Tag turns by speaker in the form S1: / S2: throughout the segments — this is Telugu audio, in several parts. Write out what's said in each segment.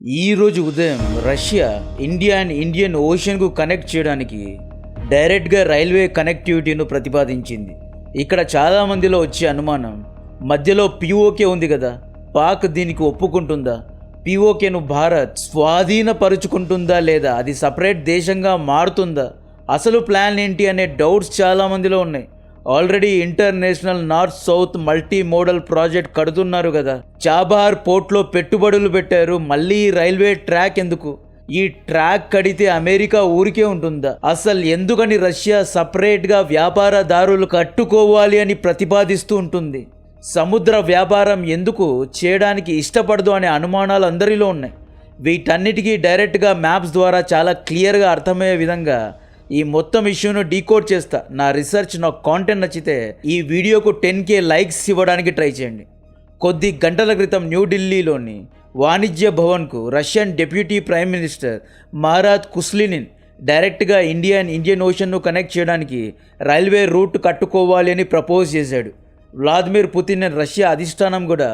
S1: ఈరోజు ఉదయం రష్యా ఇండియా అండ్ ఇండియన్ ఓషన్కు కనెక్ట్ చేయడానికి డైరెక్ట్గా రైల్వే కనెక్టివిటీను ప్రతిపాదించింది. ఇక్కడ చాలామందిలో వచ్చే అనుమానం, మధ్యలో పిఓకే ఉంది కదా, పాక్ దీనికి ఒప్పుకుంటుందా? పిఓకేను భారత్ స్వాధీనపరుచుకుంటుందా లేదా అది సపరేట్ దేశంగా మారుతుందా? అసలు ప్లాన్ ఏంటి అనే డౌట్స్ చాలామందిలో ఉన్నాయి. Already international north south multi modal project కడుతున్నారు కదా, చాబహార్ పోర్ట్లో పెట్టుబడులు పెట్టారు. మళ్ళీ రైల్వే ట్రాక్ ఎందుకు? ఈ ట్రాక్ కడితే అమెరికా ఊరికే ఉంటుందా? అసలు ఎందుకని రష్యా సపరేట్గా వ్యాపారదారులు కట్టుకోవాలి అని ప్రతిపాదిస్తూ ఉంటుంది? సముద్ర వ్యాపారం ఎందుకు చేయడానికి ఇష్టపడదు అనే అనుమానాలు అందరిలో ఉన్నాయి. వీటన్నిటికీ డైరెక్ట్గా మ్యాప్స్ ద్వారా చాలా క్లియర్గా అర్థమయ్యే విధంగా ఈ మొత్తం ఇష్యూను డీకోడ్ చేస్తా. నా రీసెర్చ్, నా కాంటెంట్ నచ్చితే ఈ వీడియోకు 10K లైక్స్ ఇవ్వడానికి ట్రై చేయండి. కొద్ది గంటల క్రితం న్యూఢిల్లీలోని వాణిజ్య భవన్కు రష్యన్ డిప్యూటీ ప్రైమ్ మినిస్టర్ మారాత్ కుస్లినిన్ డైరెక్ట్గా ఇండియా అండ్ ఇండియన్ ఓషన్ను కనెక్ట్ చేయడానికి రైల్వే రూట్ కట్టుకోవాలి అని ప్రపోజ్ చేశాడు. వ్లాదిమిర్ పుతిన్ రష్యా అధిష్టానం కూడా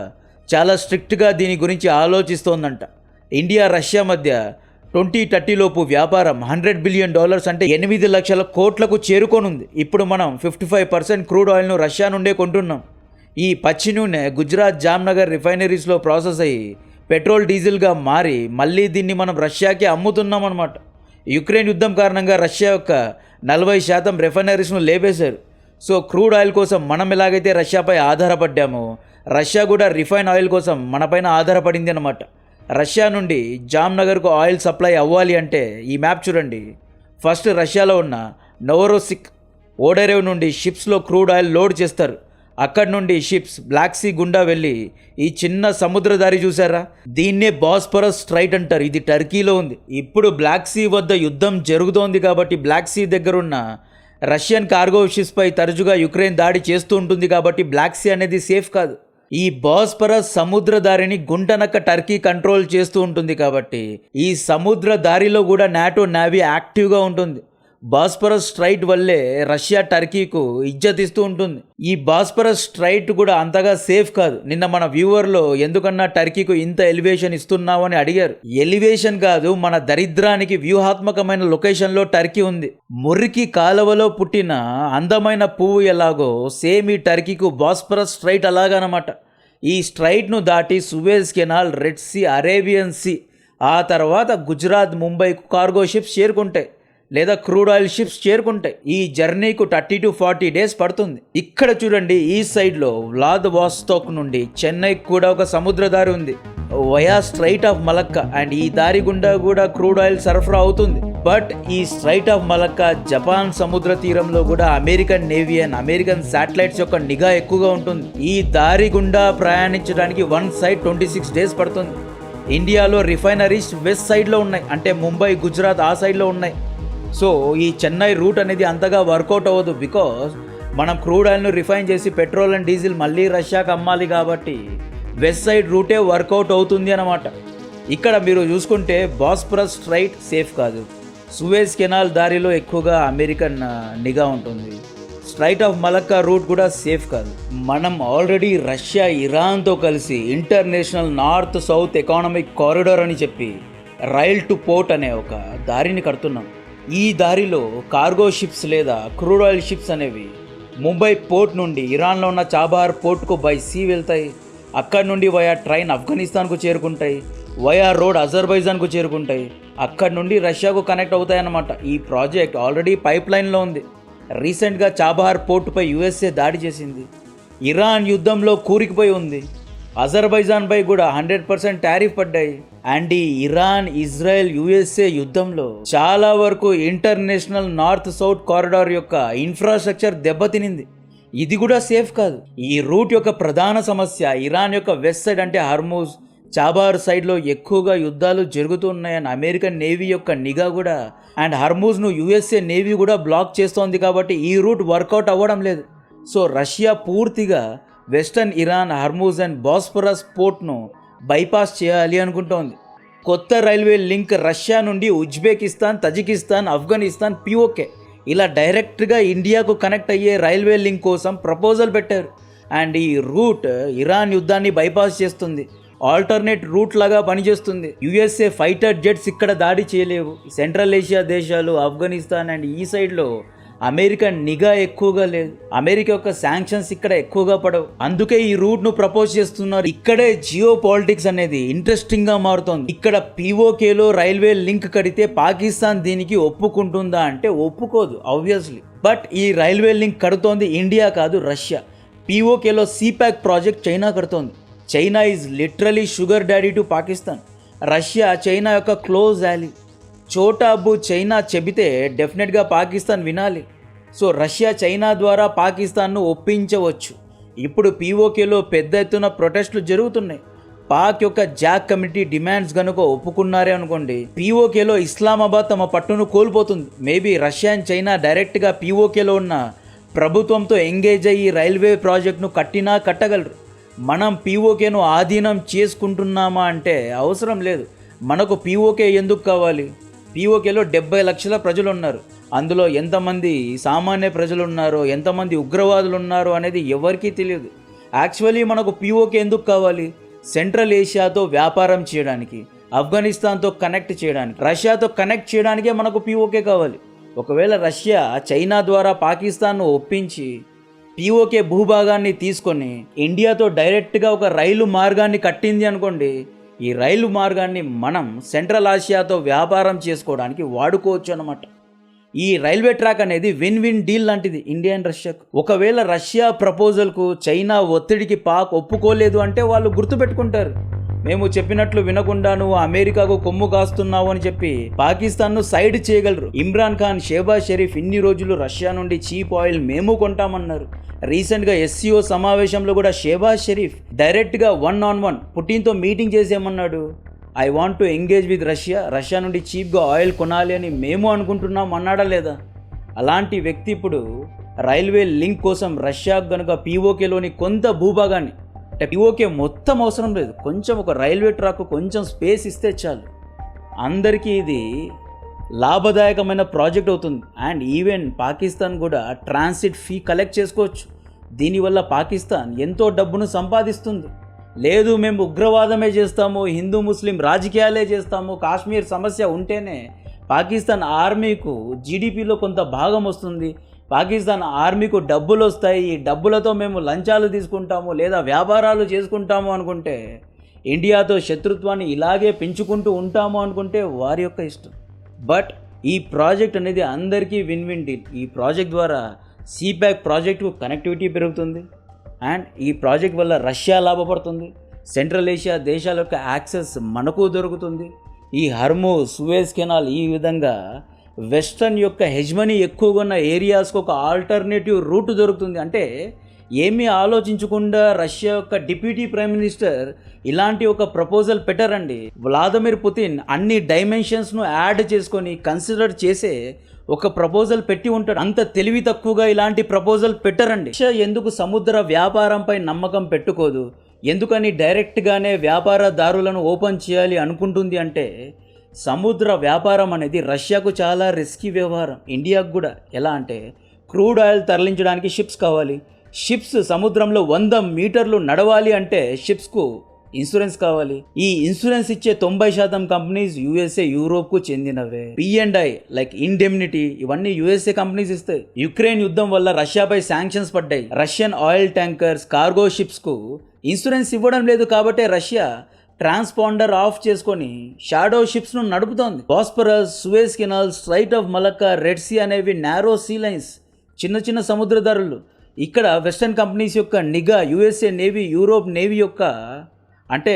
S1: చాలా స్ట్రిక్ట్గా దీని గురించి ఆలోచిస్తోందంట. ఇండియా రష్యా మధ్య 2030 లోపు వ్యాపారం $100 బిలియన్ అంటే 8 లక్షల కోట్లకు చేరుకోనుంది. ఇప్పుడు మనం 55% క్రూడ్ ఆయిల్ను రష్యా నుండే కొంటున్నాం. ఈ పచ్చి నూనె గుజరాత్ జామ్నగర్ రిఫైనరీస్లో ప్రాసెస్ అయ్యి పెట్రోల్ డీజిల్గా మారి మళ్ళీ దీన్ని మనం రష్యాకి అమ్ముతున్నాం అన్నమాట. యుక్రెయిన్ యుద్ధం కారణంగా రష్యా యొక్క 40% రిఫైనరీస్ను లేపేశారు. సో క్రూడ్ ఆయిల్ కోసం మనం ఎలాగైతే రష్యాపై ఆధారపడ్డామో, రష్యా కూడా రిఫైన్ ఆయిల్ కోసం మనపైన ఆధారపడింది అన్నమాట. రష్యా నుండి జామ్నగర్కు ఆయిల్ సప్లై అవ్వాలి అంటే ఈ మ్యాప్ చూడండి. ఫస్ట్ రష్యాలో ఉన్న నోవరోసిక్ ఓడరేవ్ నుండి షిప్స్లో క్రూడ్ ఆయిల్ లోడ్ చేస్తారు. అక్కడి నుండి షిప్స్ బ్లాక్ సీ గుండా వెళ్ళి ఈ చిన్న సముద్రదారి చూసారా, దీన్నే బాస్ఫరస్ స్ట్రైట్ అంటారు. ఇది టర్కీలో ఉంది. ఇప్పుడు బ్లాక్ సీ వద్ద యుద్ధం జరుగుతోంది కాబట్టి బ్లాక్ సీ దగ్గరున్న రష్యన్ కార్గో షిప్స్పై తరచుగా యుక్రెయిన్ దాడి చేస్తూ ఉంటుంది కాబట్టి బ్లాక్ సీ అనేది సేఫ్ కాదు. ఈ బాస్ఫరస్ సముద్రదారిని గుంటనక్క టర్కీ కంట్రోల్ చేస్తూ ఉంటుంది కాబట్టి ఈ సముద్ర దారిలో కూడా నాటో నేవీ యాక్టివ్గా ఉంటుంది. బాస్ఫరస్ స్ట్రైట్ వల్లే రష్యా టర్కీకు ఇజ్జత్ ఇస్తూ ఉంటుంది. ఈ బాస్ఫరస్ స్ట్రైట్ కూడా అంతగా సేఫ్ కాదు. నిన్న మన వ్యూవర్లో ఎందుకన్నా టర్కీకు ఇంత ఎలివేషన్ ఇస్తున్నావు అని అడిగారు. ఎలివేషన్ కాదు, మన దరిద్రానికి వ్యూహాత్మకమైన లొకేషన్లో టర్కీ ఉంది. మురికి కాలువలో పుట్టిన అందమైన పువ్వు ఎలాగో సేమ్ ఈ టర్కీకు బాస్ఫరస్ స్ట్రైట్ అలాగనమాట. ఈ స్ట్రైట్ను దాటి Suez Canal, Red Sea, Arabian Sea, ఆ తర్వాత గుజరాత్, ముంబైకు కార్గో షిప్స్ చేరుకుంటాయి లేదా క్రూడ్ ఆయిల్ షిప్స్ చేరుకుంటాయి. ఈ జర్నీకు 30 to 40 డేస్ పడుతుంది. ఇక్కడ చూడండి, ఈ సైడ్లో వ్లాదివాస్తోక్ నుండి చెన్నైకి కూడా ఒక సముద్ర దారి ఉంది, via straight of Malacca. And ఈ దారి గుండా కూడా క్రూడ్ ఆయిల్ సరఫరా అవుతుంది. బట్ ఈ స్ట్రైట్ ఆఫ్ మలక్కా, జపాన్ సముద్ర తీరంలో కూడా American navy and American satellites యొక్క నిఘా ఎక్కువగా ఉంటుంది. ఈ దారి గుండా ప్రయాణించడానికి వన్ సైడ్ 26 డేస్ పడుతుంది. ఇండియాలో రిఫైనరీస్ వెస్ట్ సైడ్లో ఉన్నాయి, అంటే ముంబై, గుజరాత్ ఆ సైడ్లో ఉన్నాయి. సో ఈ చెన్నై రూట్ అనేది అంతగా వర్కౌట్ అవ్వదు. బికాస్ మనం క్రూడ్ ఆయిల్ను రిఫైన్ చేసి పెట్రోల్ అండ్ డీజిల్ మళ్ళీ రష్యాకి అమ్మాలి కాబట్టి వెస్ట్ సైడ్ రూటే వర్కౌట్ అవుతుంది అన్నమాట. ఇక్కడ మీరు చూసుకుంటే బాస్ఫరస్ స్ట్రైట్ సేఫ్ కాదు. సువేజ్ కెనాల్ దారిలో ఎక్కువగా అమెరికన్ నిఘా ఉంటుంది. స్ట్రైట్ ఆఫ్ మలక్కా రూట్ కూడా సేఫ్ కాదు. మనం ఆల్రెడీ రష్యా, ఇరాన్తో కలిసి international north south economic corridor అని చెప్పి రైల్ టు పోర్ట్ అనే ఒక దారిని కడుతున్నాం. ఈ దారిలో కార్గో షిప్స్ లేదా క్రూడ్ ఆయిల్ షిప్స్ అనేవి ముంబై పోర్ట్ నుండి ఇరాన్లో ఉన్న చాబహార్ పోర్ట్కు బై సీ వెళ్తాయి. అక్కడి నుండి వయా ట్రైన్ ఆఫ్ఘనిస్తాన్కు చేరుకుంటాయి, వయా రోడ్ అజర్బైజాన్కు చేరుకుంటాయి, అక్కడి నుండి రష్యాకు కనెక్ట్ అవుతాయి అన్నమాట. ఈ ప్రాజెక్ట్ ఆల్రెడీ పైప్ లైన్లో ఉంది. రీసెంట్గా చాబహార్ పోర్టుపై USA దాడి చేసింది. ఇరాన్ యుద్ధంలో కూరికిపోయి ఉంది. అజర్బైజాన్పై కూడా 100% టారిఫ్ పడ్డాయి. అండ్ ఈ ఇరాన్, ఇజ్రాయెల్, USA యుద్ధంలో చాలా వరకు ఇంటర్నేషనల్ నార్త్ సౌత్ కారిడార్ యొక్క ఇన్ఫ్రాస్ట్రక్చర్ దెబ్బతినింది. ఇది కూడా సేఫ్ కాదు. ఈ రూట్ యొక్క ప్రధాన సమస్య ఇరాన్ యొక్క వెస్ట్ సైడ్ అంటే హర్మూజ్, చాబహార్ సైడ్లో ఎక్కువగా యుద్ధాలు జరుగుతున్నాయని అమెరికన్ నేవీ యొక్క నిఘా కూడా అండ్ హర్మూజ్ను USA నేవీ కూడా బ్లాక్ చేస్తోంది కాబట్టి ఈ రూట్ వర్కౌట్ అవ్వడం లేదు. సో రష్యా పూర్తిగా western Iran, Hormuz and Bosphorus పోర్ట్ను బైపాస్ చేయాలి అనుకుంటోంది. కొత్త రైల్వే లింక్ రష్యా నుండి ఉజ్బెకిస్తాన్, తజికిస్తాన్, ఆఫ్ఘనిస్తాన్, పిఓకే ఇలా డైరెక్ట్గా ఇండియాకు కనెక్ట్ అయ్యే రైల్వే లింక్ కోసం ప్రపోజల్ పెట్టారు. అండ్ ఈ రూట్ ఇరాన్ యుద్ధాన్ని బైపాస్ చేస్తుంది. ఆల్టర్నేట్ రూట్ లాగా పనిచేస్తుంది. యుఎస్ఏ ఫైటర్ జెట్స్ ఇక్కడ దాడి చేయలేవు. సెంట్రల్ ఏషియా దేశాలు, ఆఫ్ఘనిస్తాన్ అండ్ ఈ సైడ్లో అమెరికా నిఘా ఎక్కువగా లేదు. అమెరికా యొక్క శాంక్షన్స్ ఇక్కడ ఎక్కువగా పడవు. అందుకే ఈ రూట్ ను ప్రపోజ్ చేస్తున్నారు. ఇక్కడే జియో పాలిటిక్స్ అనేది ఇంట్రెస్టింగ్ గా మారుతోంది. ఇక్కడ పీఓకేలో రైల్వే లింక్ కడితే పాకిస్తాన్ దీనికి ఒప్పుకుంటుందా అంటే ఒప్పుకోదు ఆబ్వియస్లీ. బట్ ఈ రైల్వే లింక్ కడుతోంది ఇండియా కాదు, రష్యా. పీఓకేలో సిపాక్ ప్రాజెక్ట్ చైనా కడుతోంది. China is literally sugar daddy to Pakistan. Russia China యొక్క క్లోజ్ యాలీ. చోటా అబ్బు చైనా చెబితే డెఫినెట్గా పాకిస్తాన్ వినాలి. సో రష్యా చైనా ద్వారా పాకిస్తాన్ను ఒప్పించవచ్చు. ఇప్పుడు పీఓకేలో పెద్ద ఎత్తున ప్రొటెస్టులు జరుగుతున్నాయి. పాక్ యొక్క జాక్ కమిటీ డిమాండ్స్ కనుక ఒప్పుకున్నారే అనుకోండి, పీఓకేలో ఇస్లామాబాద్ తమ పట్టును కోల్పోతుంది. మేబీ రష్యా అండ్ చైనా డైరెక్ట్గా పీఓకేలో ఉన్న ప్రభుత్వంతో ఎంగేజ్ అయ్యి రైల్వే ప్రాజెక్ట్ను కట్టినా కట్టగలరు. మనం పీఓకేను ఆధీనం చేసుకుంటున్నామా అంటే అవసరం లేదు. మనకు పీఓకే ఎందుకు కావాలి? పీఓకేలో 70 లక్షల ప్రజలు ఉన్నారు. అందులో ఎంతమంది సామాన్య ప్రజలు ఉన్నారో, ఎంతమంది ఉగ్రవాదులు ఉన్నారో అనేది ఎవరికీ తెలియదు. యాక్చువల్లీ మనకు పీఓకే ఎందుకు కావాలి? సెంట్రల్ ఏషియాతో వ్యాపారం చేయడానికి, ఆఫ్ఘనిస్తాన్తో కనెక్ట్ చేయడానికి, రష్యాతో కనెక్ట్ చేయడానికే మనకు పీఓకే కావాలి. ఒకవేళ రష్యా చైనా ద్వారా పాకిస్తాన్ను ఒప్పించి పీఓకే భూభాగాన్ని తీసుకొని ఇండియాతో డైరెక్ట్గా ఒక రైలు మార్గాన్ని కట్టింది అనుకోండి, ఈ రైలు మార్గాన్ని మనం సెంట్రల్ ఆసియాతో వ్యాపారం చేసుకోవడానికి వాడుకోవచ్చు అన్నమాట. ఈ రైల్వే ట్రాక్ అనేది విన్ విన్ డీల్ లాంటిది ఇండియా అండ్ రష్యాకు. ఒకవేళ రష్యా ప్రపోజల్కు చైనా ఒత్తిడికి పాక్ ఒప్పుకోలేదు అంటే వాళ్ళు గుర్తుపెట్టుకుంటారు. మేము చెప్పినట్లు వినకుండా నువ్వు అమెరికాకు కొమ్ము కాస్తున్నావు అని చెప్పి పాకిస్తాన్ను సైడ్ చేయగలరు. ఇమ్రాన్ ఖాన్, షెహబాజ్ షరీఫ్ ఇన్ని రోజులు రష్యా నుండి చీప్ ఆయిల్ మేము కొంటామన్నారు. రీసెంట్గా ఎస్సీఓ సమావేశంలో కూడా షెహబాజ్ షరీఫ్ డైరెక్ట్గా 1-on-1 పుటిన్తో మీటింగ్ చేసేమన్నాడు. I want to engage with Russia నుండి చీప్గా ఆయిల్ కొనాలి అని మేము అనుకుంటున్నాం అన్నాడా లేదా? అలాంటి వ్యక్తి ఇప్పుడు రైల్వే లింక్ కోసం రష్యాకు కనుక పీఓకేలోని కొంత భూభాగాన్ని, అంటే పీఓకే మొత్తం అవసరం లేదు, కొంచెం ఒక రైల్వే ట్రాక్ కొంచెం స్పేస్ ఇస్తే చాలు, అందరికీ ఇది లాభదాయకమైన ప్రాజెక్ట్ అవుతుంది. అండ్ ఈవెన్ పాకిస్తాన్ కూడా ట్రాన్సిట్ ఫీ కలెక్ట్ చేసుకోవచ్చు. దీనివల్ల పాకిస్తాన్ ఎంతో డబ్బును సంపాదిస్తుంది. లేదు మేము ఉగ్రవాదమే చేస్తాము, హిందూ ముస్లిం రాజకీయాలే చేస్తాము, కాశ్మీర్ సమస్య ఉంటేనే పాకిస్తాన్ ఆర్మీకు జీడిపిలో కొంత భాగం వస్తుంది, పాకిస్తాన్ ఆర్మీకు డబ్బులు వస్తాయి, ఈ డబ్బులతో మేము లంచాలు తీసుకుంటాము లేదా వ్యాపారాలు చేసుకుంటాము అనుకుంటే, ఇండియాతో శత్రుత్వాన్ని ఇలాగే పెంచుకుంటూ ఉంటాము అనుకుంటే వారి యొక్క ఇష్టం. బట్ ఈ ప్రాజెక్ట్ అనేది అందరికీ విన్ విన్ డీల్. ఈ ప్రాజెక్ట్ ద్వారా సిపాక్ ప్రాజెక్టుకు కనెక్టివిటీ పెరుగుతుంది అండ్ ఈ ప్రాజెక్ట్ వల్ల రష్యా లాభపడుతుంది. సెంట్రల్ ఏషియా దేశాల యొక్క యాక్సెస్ మనకు దొరుకుతుంది. ఈ హర్మూజ్, సూయజ్ కెనాల్, ఈ విధంగా వెస్టర్న్ యొక్క హెజ్మనీ ఎక్కువగా ఉన్న ఏరియాస్కి ఒక ఆల్టర్నేటివ్ రూట్ దొరుకుతుంది. అంటే ఏమీ ఆలోచించకుండా రష్యా యొక్క డిప్యూటీ ప్రైమ్ మినిస్టర్ ఇలాంటి ఒక ప్రపోజల్ పెట్టారండి. వ్లాదిమిర్ పుతిన్ అన్ని డైమెన్షన్స్ను యాడ్ చేసుకొని కన్సిడర్ చేసే ఒక ప్రపోజల్ పెట్టి ఉంటాడు. అంత తెలివి తక్కువగా ఇలాంటి ప్రపోజల్ పెట్టారండి. రష్యా ఎందుకు సముద్ర వ్యాపారంపై నమ్మకం పెట్టుకోదు, ఎందుకని డైరెక్ట్గానే వ్యాపారదారులను ఓపెన్ చేయాలి అనుకుంటుంది అంటే, సముద్ర వ్యాపారం అనేది రష్యాకు చాలా రిస్కీ వ్యవహారం. ఇండియాకు కూడా ఎలా అంటే, క్రూడ్ ఆయిల్ తరలించడానికి షిప్స్ కావాలి. షిప్స్ సముద్రంలో 100 మీటర్లు నడవాలి అంటే షిప్స్కు ఇన్సూరెన్స్ కావాలి. ఈ ఇన్సూరెన్స్ ఇచ్చే 90% కంపెనీస్ యుఎస్ఏ, యూరోప్కు చెందినవే. P&I లైక్ ఇండెమ్నిటీ ఇవన్నీ యుఎస్ఏ కంపెనీస్ ఇస్తాయి. యుక్రెయిన్ యుద్ధం వల్ల రష్యాపై శాంక్షన్స్ పడ్డాయి. రష్యన్ ఆయిల్ ట్యాంకర్స్, కార్గో షిప్స్కు ఇన్సూరెన్స్ ఇవ్వడం లేదు కాబట్టి రష్యా ట్రాన్స్పాండర్ ఆఫ్ చేసుకొని షాడో షిప్స్ను నడుపుతోంది. Bosphorus, Suez canal, strait of Malacca, red sea అనేవి నారో సీ లైన్స్, చిన్న చిన్న సముద్రదారులు. ఇక్కడ వెస్టర్న్ కంపెనీస్ యొక్క నిఘా, యుఎస్ఏ నేవీ, యూరోప్ నేవీ యొక్క అంటే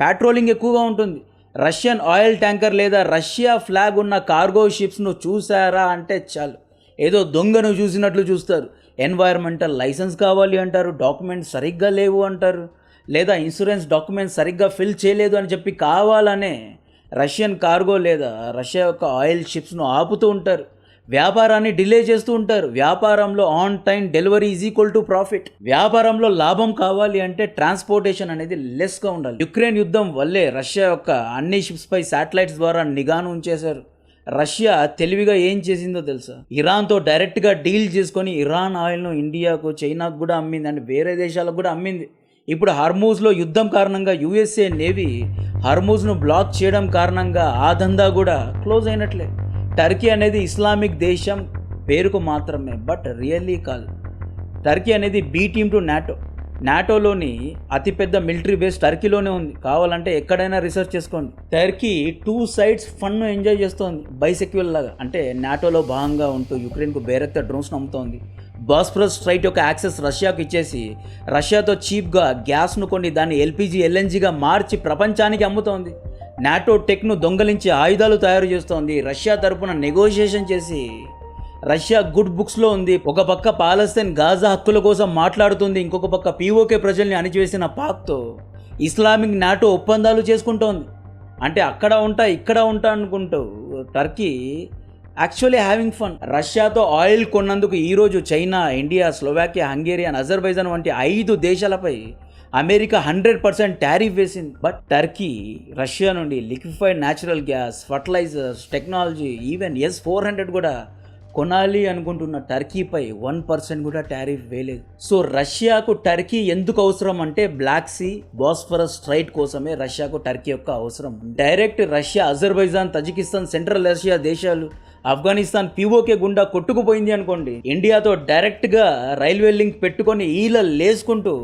S1: పెట్రోలింగ్ ఎక్కువగా ఉంటుంది. రష్యన్ ఆయిల్ ట్యాంకర్ లేదా రష్యా ఫ్లాగ్ ఉన్న కార్గో షిప్స్ను చూసారా అంటే చాలు ఏదో దొంగను చూసినట్లు చూస్తారు. ఎన్వైర్మెంటల్ లైసెన్స్ కావాలి అంటారు, డాక్యుమెంట్స్ సరిగ్గా లేవు అంటారు, లేదా ఇన్సూరెన్స్ డాక్యుమెంట్స్ సరిగ్గా ఫిల్ చేయలేదు అని చెప్పి కావాలనే రష్యన్ కార్గో లేదా రష్యా యొక్క ఆయిల్ షిప్స్ను ఆపుతూ ఉంటారు. వ్యాపారాన్ని డిలే చేస్తూ ఉంటారు. వ్యాపారంలో on time delivery is equal to profit. వ్యాపారంలో లాభం కావాలి అంటే ట్రాన్స్పోర్టేషన్ అనేది లెస్గా ఉండాలి. యుక్రెయిన్ యుద్ధం వల్లే రష్యా యొక్క అన్ని షిప్స్పై శాటిలైట్స్ ద్వారా నిఘాను ఉంచేశారు. రష్యా తెలివిగా ఏం చేసిందో తెలుసా? ఇరాన్తో డైరెక్ట్గా డీల్ చేసుకొని ఇరాన్ ఆయిల్ను ఇండియాకు, చైనాకు కూడా అమ్మింది అండ్ వేరే దేశాలకు కూడా అమ్మింది. ఇప్పుడు హర్మూజ్లో యుద్ధం కారణంగా యుఎస్ఏ నేవీ హర్మూజ్ను బ్లాక్ చేయడం కారణంగా ఆ దందా కూడా క్లోజ్ అయినట్లే. టర్కీ అనేది ఇస్లామిక్ దేశం పేరుకు మాత్రమే, బట్ రియల్లీ కాదు. టర్కీ అనేది బీ టీమ్ టు నాటోలోని అతిపెద్ద మిలిటరీ బేస్ టర్కీలోనే ఉంది. కావాలంటే ఎక్కడైనా రీసెర్చ్ చేసుకోండి. టర్కీ 2 సైడ్స్ ఫన్ ఎంజాయ్ చేస్తోంది బైసెక్యువల్ లాగా. అంటే నాటోలో భాగంగా ఉంటూ యుక్రెయిన్కు బేరెక్త డ్రోన్స్ను అమ్ముతోంది. బాస్ఫరస్ స్ట్రైట్ యొక్క యాక్సెస్ రష్యాకు ఇచ్చేసి రష్యాతో చీప్గా గ్యాస్ను కొన్ని దాన్ని ఎల్పీజీ ఎల్ఎన్జీగా మార్చి ప్రపంచానికి అమ్ముతోంది. నాటో టెక్ను దొంగలించి ఆయుధాలు తయారు చేస్తోంది. రష్యా తరపున నెగోషియేషన్ చేసి రష్యా గుడ్ బుక్స్లో ఉంది. ఒక పక్క పాలస్తీన్ గాజా హక్కుల కోసం మాట్లాడుతుంది, ఇంకొక పక్క పీఓకే ప్రజల్ని అణిచివేసిన పాక్తో ఇస్లామిక్ నాటో ఒప్పందాలు చేసుకుంటోంది. అంటే అక్కడ ఉంటా ఇక్కడ ఉంటా అనుకుంటూ టర్కీ యాక్చువల్లీ హ్యావింగ్ ఫన్. రష్యాతో ఆయిల్ కొన్నందుకు ఈరోజు China, India, Slovakia, Hungarian, Azerbaijan వంటి 5 దేశాలపై అమెరికా 100% టారిఫ్ వేసింది. బట్ టర్కీ రష్యా నుండి liquefied natural gas, fertilizers, technology, even S-400 కూడా కొనాలి అనుకుంటున్న టర్కీపై 1% కూడా టారిఫ్ వేయలేదు. సో రష్యాకు టర్కీ ఎందుకు అవసరం అంటే బ్లాక్ సీ, బాస్ఫరస్ స్ట్రైట్ కోసమే రష్యాకు టర్కీ యొక్క అవసరం. Direct Russia, Azerbaijan, Tajikistan, central Asia దేశాలు, ఆఫ్ఘనిస్తాన్ పీఓకే గుండా కొట్టుకుపోయింది అనుకోండి, ఇండియాతో డైరెక్ట్గా రైల్వే లింక్ పెట్టుకొని ఈల లేసుకుంటూ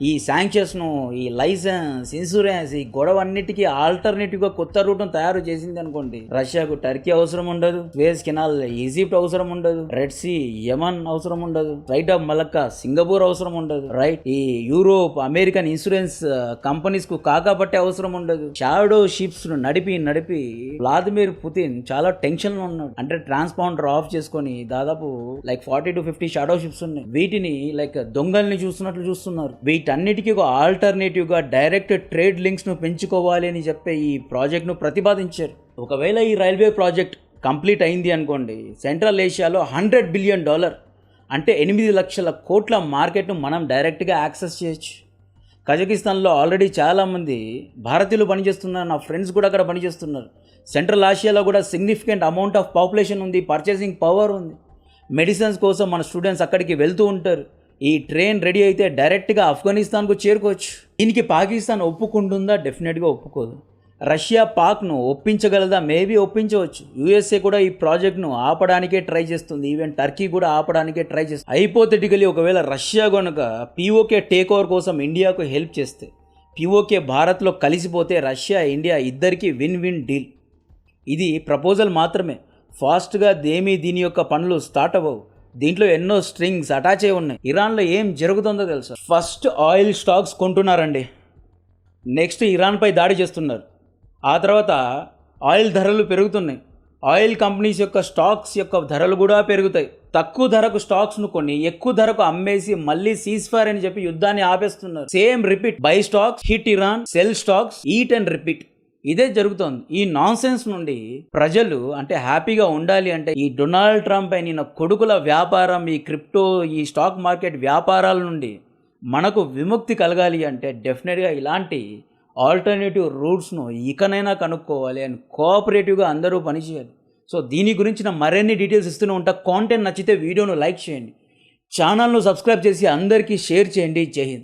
S1: ఈ శాంక్షన్స్ను, ఈ లైసెన్స్, ఇన్సూరెన్స్, ఈ గొడవ అన్నిటికీ ఆల్టర్నేటివ్గా కొత్త రూట్ను తయారు చేసింది అనుకోండి, రష్యాకు టర్కీ అవసరం ఉండదు, స్వేజ్ కెనాల్ ఈజిప్ట్ అవసరం ఉండదు, రెడ్ సీ యమన్ అవసరం ఉండదు, రైట్ ఆఫ్ మలక్కా సింగపూర్ అవసరం ఉండదు, రైట్ ఈ యూరోప్, అమెరికన్ ఇన్సూరెన్స్ కంపెనీస్ కు కాకపట్టే అవసరం ఉండదు. షాడో షిప్స్ ను నడిపి వ్లాదిమిర్ పుతిన్ చాలా టెన్షన్ లో ఉన్నాడు. అంటే ట్రాన్స్పాండర్ ఆఫ్ చేసుకొని దాదాపు 40 to 50 షాడో షిప్స్ ఉన్నాయి. వీటిని దొంగల్ని చూస్తున్నట్లు చూస్తున్నారు. వీటన్నిటికీ ఒక ఆల్టర్నేటివ్గా డైరెక్ట్ ట్రేడ్ లింక్స్ను పెంచుకోవాలి అని చెప్పే ఈ ప్రాజెక్ట్ను ప్రతిపాదించారు. ఒకవేళ ఈ రైల్వే ప్రాజెక్ట్ కంప్లీట్ అయింది అనుకోండి, సెంట్రల్ ఏషియాలో $100 బిలియన్ అంటే 8 లక్షల కోట్ల మార్కెట్ను మనం డైరెక్ట్గా యాక్సెస్ చేయొచ్చు. కజకిస్తాన్లో ఆల్రెడీ చాలామంది భారతీయులు పనిచేస్తున్నారు, నా ఫ్రెండ్స్ కూడా అక్కడ పనిచేస్తున్నారు. సెంట్రల్ ఆసియాలో కూడా సిగ్నిఫికెంట్ అమౌంట్ ఆఫ్ పాపులేషన్ ఉంది, పర్చేసింగ్ పవర్ ఉంది. మెడిసిన్స్ కోసం మన స్టూడెంట్స్ అక్కడికి వెళ్తూ ఉంటారు. ఈ ట్రైన్ రెడీ అయితే డైరెక్ట్గా ఆఫ్ఘనిస్తాన్కు చేరుకోవచ్చు. దీనికి పాకిస్తాన్ ఒప్పుకుంటుందా? డెఫినెట్గా ఒప్పుకోదు. రష్యా పాక్ను ఒప్పించగలదా? మేబీ ఒప్పించవచ్చు. యూఎస్ఏ కూడా ఈ ప్రాజెక్ట్ను ఆపడానికే ట్రై చేస్తుంది, ఈవెన్ టర్కీ కూడా ఆపడానికే ట్రై చేస్తుంది. హైపోథెటికలీ ఒకవేళ రష్యా కనుక పీఓకే టేక్ ఓవర్ కోసం ఇండియాకు హెల్ప్ చేస్తే, పీఓకే భారత్లో కలిసిపోతే రష్యా, ఇండియా ఇద్దరికీ విన్ విన్ డీల్. ఇది ప్రపోజల్ మాత్రమే. ఫాస్ట్గా దీని యొక్క పనులు స్టార్ట్ అవ్వవు. దీంట్లో ఎన్నో స్ట్రింగ్స్ అటాచ్ అయి ఉన్నాయి. ఇరాన్లో ఏం జరుగుతుందో తెలుసా? ఫస్ట్ ఆయిల్ స్టాక్స్ కొంటున్నారండి, నెక్స్ట్ ఇరాన్పై దాడి చేస్తున్నారు, ఆ తర్వాత ఆయిల్ ధరలు పెరుగుతున్నాయి. ఆయిల్ కంపెనీస్ యొక్క స్టాక్స్ యొక్క ధరలు కూడా పెరుగుతాయి. తక్కువ ధరకు స్టాక్స్ను కొని ఎక్కువ ధరకు అమ్మేసి మళ్ళీ సీజ్ ఫైర్ అని చెప్పి యుద్ధాన్ని ఆపేస్తున్నారు. Same repeat. Buy stocks, hit Iran, sell stocks, eat and repeat. ఇదే జరుగుతోంది. ఈ నాన్సెన్స్ నుండి ప్రజలు అంటే హ్యాపీగా ఉండాలి అంటే ఈ డొనాల్డ్ ట్రంప్ అయిన కొడుకుల వ్యాపారం, ఈ క్రిప్టో, ఈ స్టాక్ మార్కెట్ వ్యాపారాల నుండి మనకు విముక్తి కలగాలి అంటే డెఫినెట్గా ఇలాంటి ఆల్టర్నేటివ్ రూట్స్ను ఇకనైనా కనుక్కోవాలి అండ్ కోఆపరేటివ్గా అందరూ పనిచేయాలి. సో దీని గురించిన మరిన్ని డీటెయిల్స్ ఇస్తూనే ఉంటా. కాంటెంట్ నచ్చితే వీడియోను లైక్ చేయండి, ఛానల్ను సబ్స్క్రైబ్ చేసి అందరికీ షేర్ చేయండి. జై హింద్.